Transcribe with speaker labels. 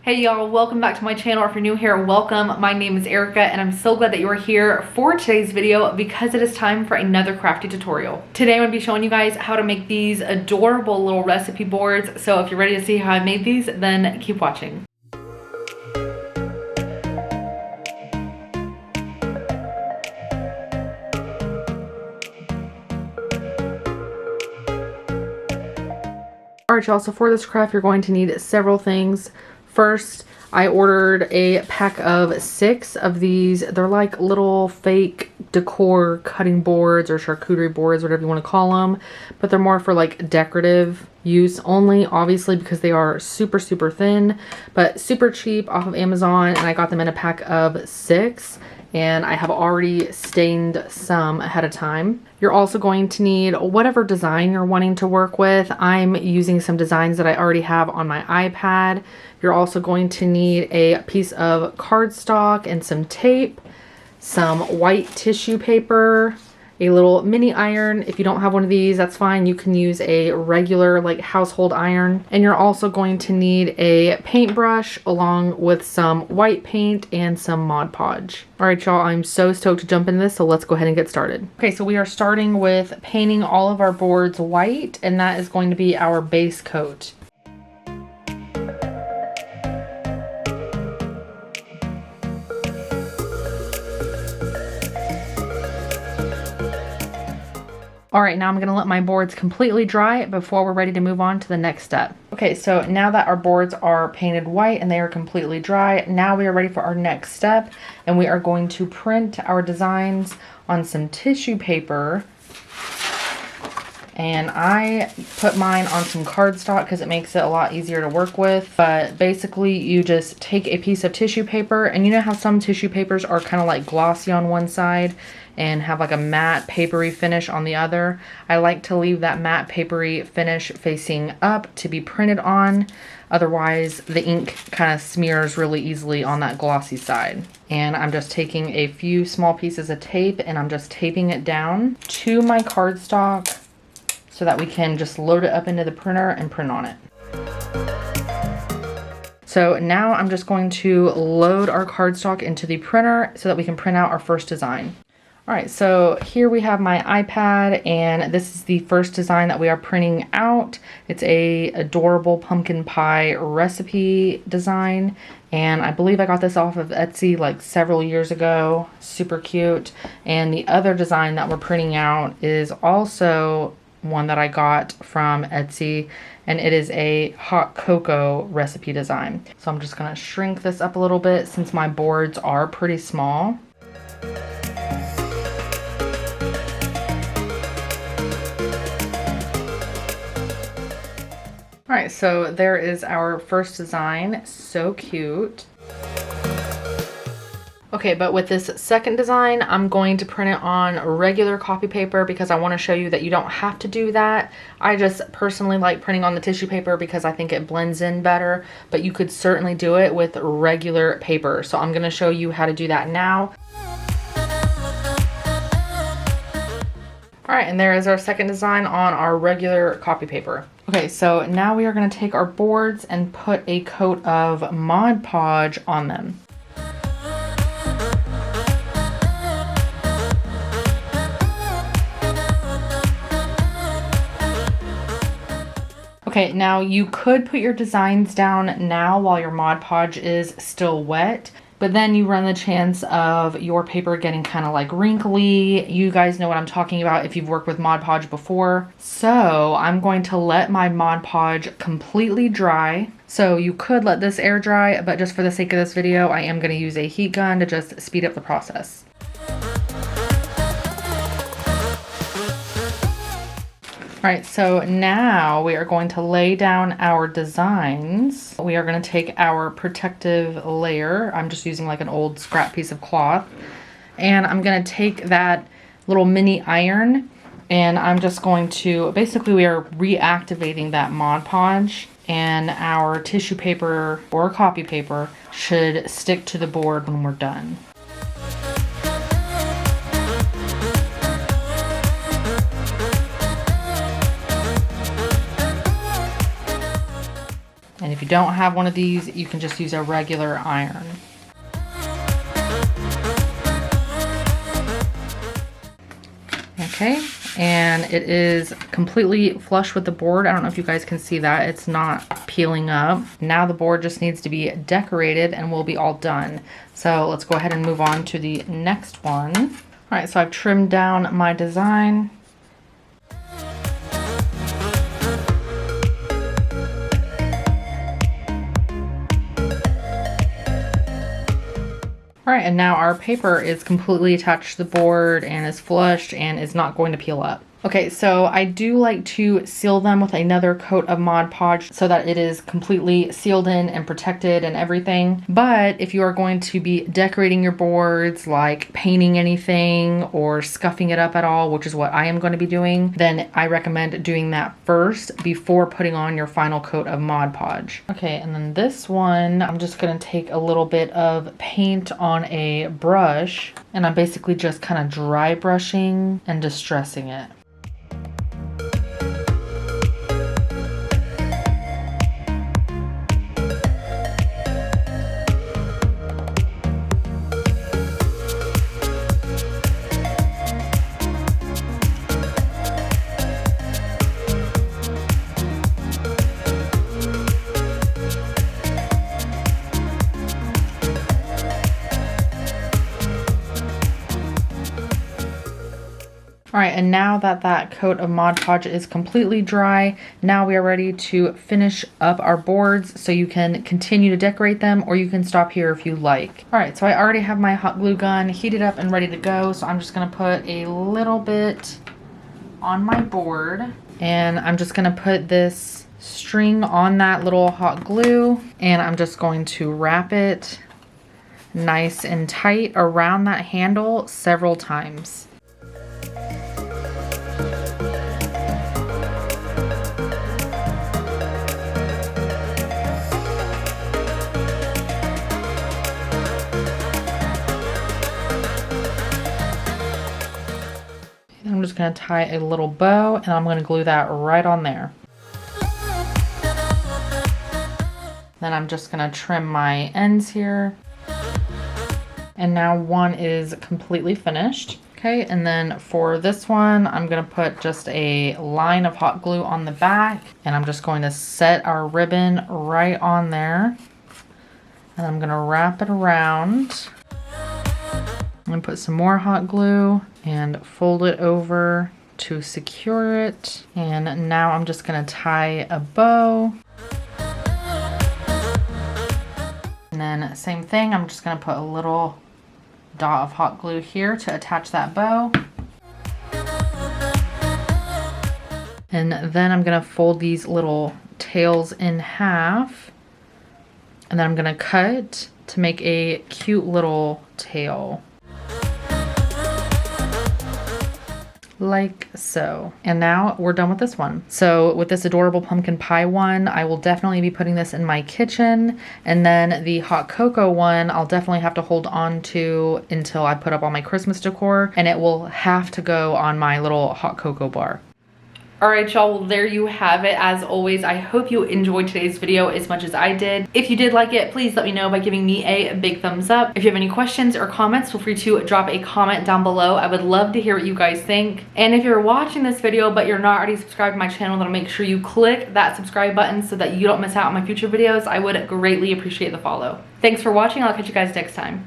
Speaker 1: Hey y'all, welcome back to my channel. If you're new here, welcome. My name is Erica and I'm so glad that you are here for today's video because it is time for another crafty tutorial. Today I'm going to be showing you guys how to make these adorable little recipe boards. So if you're ready to see how I made these, then keep watching. Alright y'all, so for this craft you're going to need several things. First, I ordered a pack of 6 of these. They're like little fake decor cutting boards or charcuterie boards, whatever you want to call them. But they're more for like decorative use only, obviously, because they are super thin, but super cheap off of Amazon. And I got them in a pack of 6. And I have already stained some ahead of time. You're also going to need whatever design you're wanting to work with. I'm using some designs that I already have on my iPad. You're also going to need a piece of cardstock and some tape, some white tissue paper, a little mini iron. If you don't have one of these, that's fine. You can use a regular like household iron. And you're also going to need a paintbrush along with some white paint and some Mod Podge. All right, y'all, I'm so stoked to jump into this, so let's go ahead and get started. Okay, so we are starting with painting all of our boards white, and that is going to be our base coat. All right, now I'm gonna let my boards completely dry before we're ready to move on to the next step. Okay, so now that our boards are painted white and they are completely dry, now we are ready for our next step, and we are going to print our designs on some tissue paper. And I put mine on some cardstock because it makes it a lot easier to work with. But basically you just take a piece of tissue paper, and you know how some tissue papers are kind of like glossy on one side and have like a matte papery finish on the other. I like to leave that matte papery finish facing up to be printed on. Otherwise the ink kind of smears really easily on that glossy side. And I'm just taking a few small pieces of tape and I'm just taping it down to my cardstock so that we can just load it up into the printer and print on it. So now I'm just going to load our cardstock into the printer so that we can print out our first design. All right, so here we have my iPad, and this is the first design that we are printing out. It's a adorable pumpkin pie recipe design, and I believe I got this off of Etsy like several years ago. Super cute. And the other design that we're printing out is also one that I got from Etsy, and it is a hot cocoa recipe design. So I'm just gonna shrink this up a little bit since my boards are pretty small. All right, so there is our first design. So cute. Okay, but with this second design, I'm going to print it on regular copy paper because I want to show you that you don't have to do that. I just personally like printing on the tissue paper because I think it blends in better, but you could certainly do it with regular paper. So I'm going to show you how to do that now. All right, and there is our second design on our regular copy paper. Okay, so now we are going to take our boards and put a coat of Mod Podge on them. Okay, now you could put your designs down now while your Mod Podge is still wet, but then you run the chance of your paper getting kind of like wrinkly. You guys know what I'm talking about if you've worked with Mod Podge before. So I'm going to let my Mod Podge completely dry. So you could let this air dry, but just for the sake of this video, I am going to use a heat gun to just speed up the process. All right, so now we are going to lay down our designs. We are going to take our protective layer. I'm just using like an old scrap piece of cloth. And I'm going to take that little mini iron and I'm just going to, basically we are reactivating that Mod Podge, and our tissue paper or copy paper should stick to the board when we're done. And if you don't have one of these, you can just use a regular iron. Okay, and it is completely flush with the board. I don't know if you guys can see that. It's not peeling up. Now the board just needs to be decorated and we'll be all done. So let's go ahead and move on to the next one. All right, so I've trimmed down my design. All right, and now our paper is completely attached to the board and is flushed and is not going to peel up. Okay, so I do like to seal them with another coat of Mod Podge so that it is completely sealed in and protected and everything. But if you are going to be decorating your boards, like painting anything or scuffing it up at all, which is what I am going to be doing, then I recommend doing that first before putting on your final coat of Mod Podge. Okay, and then this one, I'm just going to take a little bit of paint on a brush, and I'm basically just kind of dry brushing and distressing it. All right, and now that that coat of Mod Podge is completely dry, now we are ready to finish up our boards, so you can continue to decorate them or you can stop here if you like. All right, so I already have my hot glue gun heated up and ready to go, so I'm just gonna put a little bit on my board, and I'm just gonna put this string on that little hot glue, and I'm just going to wrap it nice and tight around that handle several times. I'm just going to tie a little bow and I'm going to glue that right on there. Then I'm just going to trim my ends here. And now one is completely finished. Okay, and then for this one, I'm going to put just a line of hot glue on the back, and I'm just going to set our ribbon right on there. And I'm going to wrap it around. I'm going to put some more hot glue and fold it over to secure it. And now I'm just going to tie a bow. And then same thing, I'm just going to put a little dot of hot glue here to attach that bow. And then I'm going to fold these little tails in half. And then I'm going to cut to make a cute little tail. Like so. And now we're done with this one. So with this adorable pumpkin pie one, I will definitely be putting this in my kitchen. And then the hot cocoa one, I'll definitely have to hold on to until I put up all my Christmas decor. And it will have to go on my little hot cocoa bar. All right, y'all, well, there you have it. As always, I hope you enjoyed today's video as much as I did. If you did like it, please let me know by giving me a big thumbs up. If you have any questions or comments, feel free to drop a comment down below. I would love to hear what you guys think. And if you're watching this video, but you're not already subscribed to my channel, then make sure you click that subscribe button so that you don't miss out on my future videos. I would greatly appreciate the follow. Thanks for watching. I'll catch you guys next time.